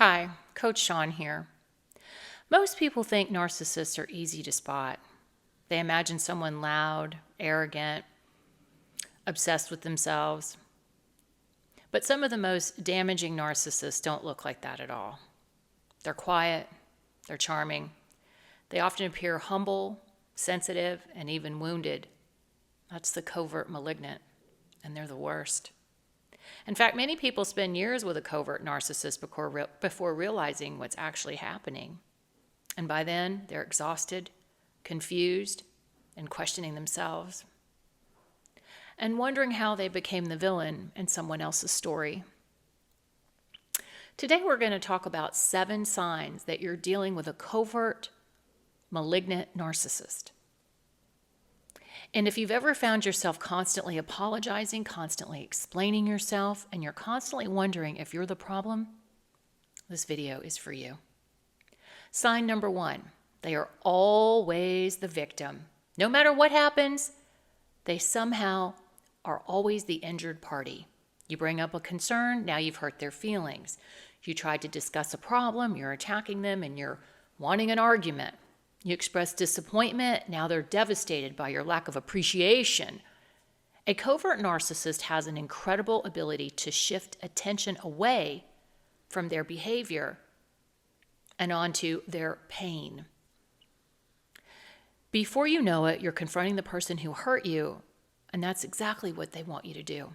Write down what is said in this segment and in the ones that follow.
Hi, Coach Shawn here. Most people think narcissists are easy to spot. They imagine someone loud, arrogant, obsessed with themselves. But some of the most damaging narcissists don't look like that at all. They're quiet, they're charming. They often appear humble, sensitive, and even wounded. That's the covert malignant, and they're the worst. In fact, many people spend years with a covert narcissist before realizing what's actually happening. And by then, they're exhausted, confused, and questioning themselves. And wondering how they became the villain in someone else's story. Today, we're going to talk about 7 signs that you're dealing with a covert, malignant narcissist. And if you've ever found yourself constantly apologizing, constantly explaining yourself, and you're constantly wondering if you're the problem, this video is for you. Sign number 1, they are always the victim. No matter what happens, they somehow are always the injured party. You bring up a concern, now you've hurt their feelings. You tried to discuss a problem, you're attacking them, and you're wanting an argument. You express disappointment, now they're devastated by your lack of appreciation. A covert narcissist has an incredible ability to shift attention away from their behavior and onto their pain. Before you know it, you're confronting the person who hurt you, and that's exactly what they want you to do.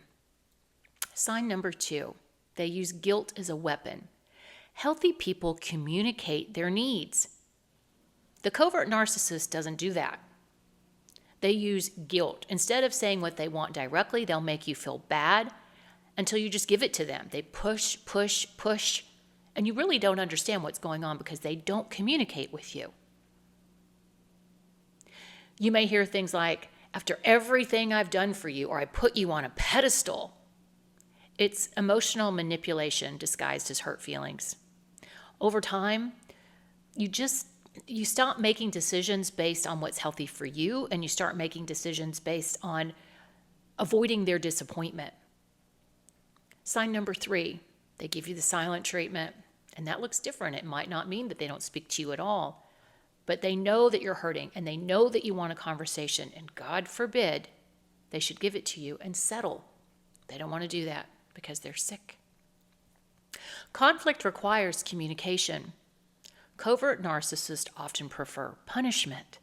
Sign number 2, they use guilt as a weapon. Healthy people communicate their needs. The covert narcissist doesn't do that. They use guilt. Instead of saying what they want directly, they'll make you feel bad until you just give it to them. They push, push, push, and you really don't understand what's going on because they don't communicate with you. You may hear things like, after everything I've done for you, or I put you on a pedestal. It's emotional manipulation disguised as hurt feelings. Over time, you stop making decisions based on what's healthy for you, and you start making decisions based on avoiding their disappointment. Sign number 3, they give you the silent treatment, and that looks different. It might not mean that they don't speak to you at all, but they know that you're hurting, and they know that you want a conversation, and God forbid they should give it to you and settle. They don't want to do that because they're sick. Conflict requires communication. Covert narcissists often prefer punishment.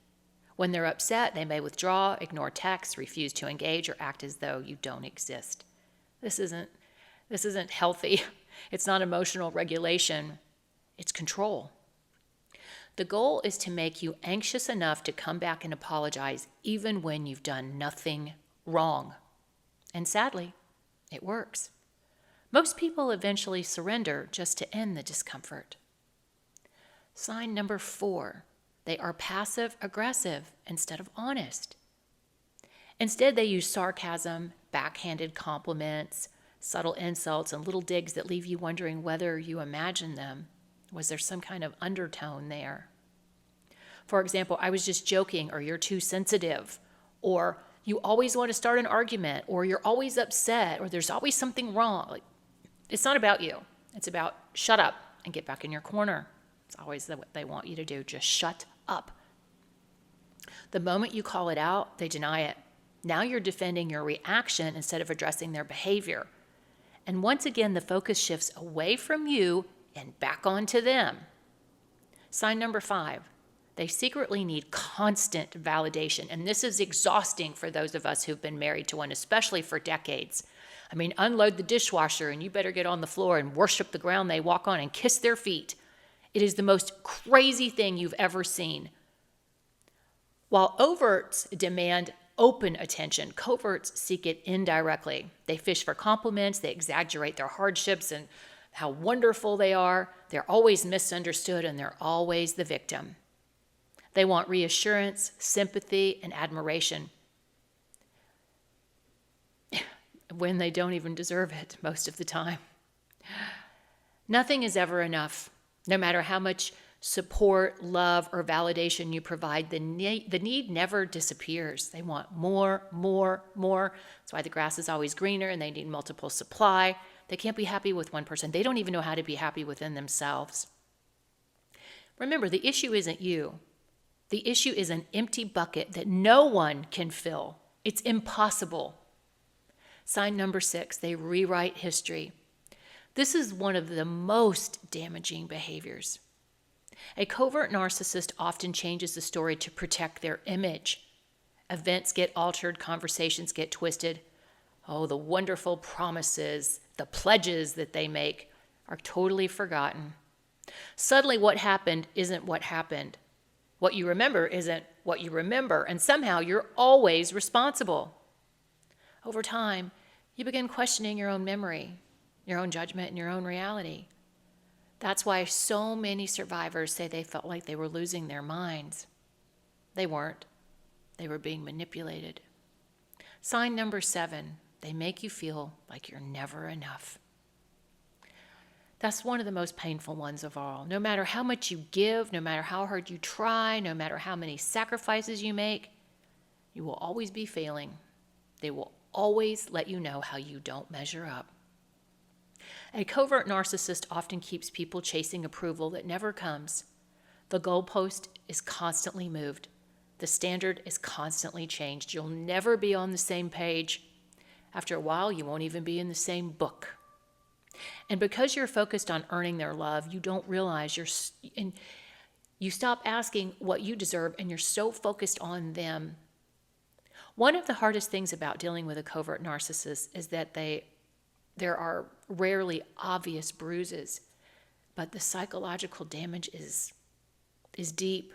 When they're upset, they may withdraw, ignore texts, refuse to engage, or act as though you don't exist. This isn't healthy. It's not emotional regulation. It's control. The goal is to make you anxious enough to come back and apologize even when you've done nothing wrong. And sadly, it works. Most people eventually surrender just to end the discomfort. Sign number 4, they are passive-aggressive instead of honest. Instead, they use sarcasm, backhanded compliments, subtle insults, and little digs that leave you wondering whether you imagined them. Was there some kind of undertone there? For example, I was just joking, or you're too sensitive, or you always want to start an argument, or you're always upset, or there's always something wrong. It's not about you. It's about shut up and get back in your corner. It's always what they want you to do. Just shut up. The moment you call it out, they deny it. Now you're defending your reaction instead of addressing their behavior. And once again, the focus shifts away from you and back onto them. Sign number 5, they secretly need constant validation. And this is exhausting for those of us who've been married to one, especially for decades. I mean, unload the dishwasher and you better get on the floor and worship the ground they walk on and kiss their feet. It is the most crazy thing you've ever seen. While overts demand open attention, coverts seek it indirectly. They fish for compliments, they exaggerate their hardships and how wonderful they are. They're always misunderstood, and they're always the victim. They want reassurance, sympathy, and admiration when they don't even deserve it most of the time. Nothing is ever enough. No matter how much support, love, or validation you provide, the need never disappears. They want more, more, more. That's why the grass is always greener, and they need multiple supply. They can't be happy with one person. They don't even know how to be happy within themselves. Remember, the issue isn't you. The issue is an empty bucket that no one can fill. It's impossible. Sign number 6, they rewrite history. This is one of the most damaging behaviors. A covert narcissist often changes the story to protect their image. Events get altered, conversations get twisted. Oh, the wonderful promises, the pledges that they make are totally forgotten. Suddenly what happened isn't what happened. What you remember isn't what you remember, and somehow you're always responsible. Over time, you begin questioning your own memory, your own judgment, and your own reality. That's why so many survivors say they felt like they were losing their minds. They weren't. They were being manipulated. Sign number 7, they make you feel like you're never enough. That's one of the most painful ones of all. No matter how much you give, no matter how hard you try, no matter how many sacrifices you make, you will always be failing. They will always let you know how you don't measure up. A covert narcissist often keeps people chasing approval that never comes. The goalpost is constantly moved. The standard is constantly changed. You'll never be on the same page. After a while, you won't even be in the same book. And because you're focused on earning their love, you don't realize you stop asking what you deserve, and you're so focused on them. One of the hardest things about dealing with a covert narcissist is that there are rarely obvious bruises, but the psychological damage is deep.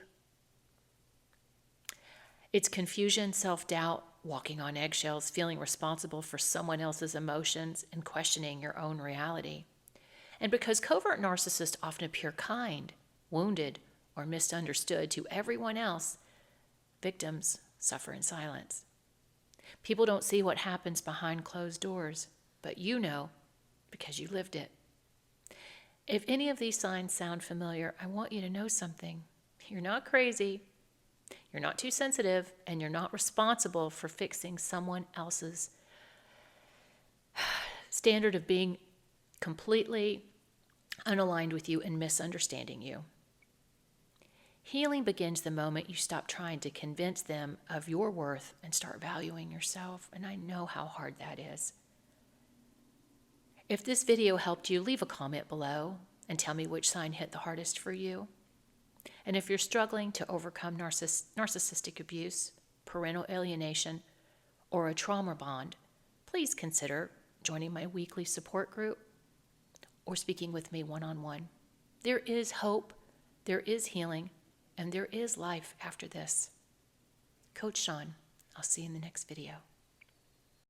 It's confusion, self-doubt, walking on eggshells, feeling responsible for someone else's emotions, and questioning your own reality. And because covert narcissists often appear kind, wounded, or misunderstood to everyone else, victims suffer in silence. People don't see what happens behind closed doors, but you know because you lived it. If any of these signs sound familiar, I want you to know something. You're not crazy. You're not too sensitive, and you're not responsible for fixing someone else's standard of being completely unaligned with you and misunderstanding you. Healing begins the moment you stop trying to convince them of your worth and start valuing yourself, and I know how hard that is. If this video helped you, leave a comment below and tell me which sign hit the hardest for you. And if you're struggling to overcome narcissistic abuse, parental alienation, or a trauma bond, please consider joining my weekly support group or speaking with me one-on-one. There is hope, there is healing, and there is life after this. Coach Shawn, I'll see you in the next video.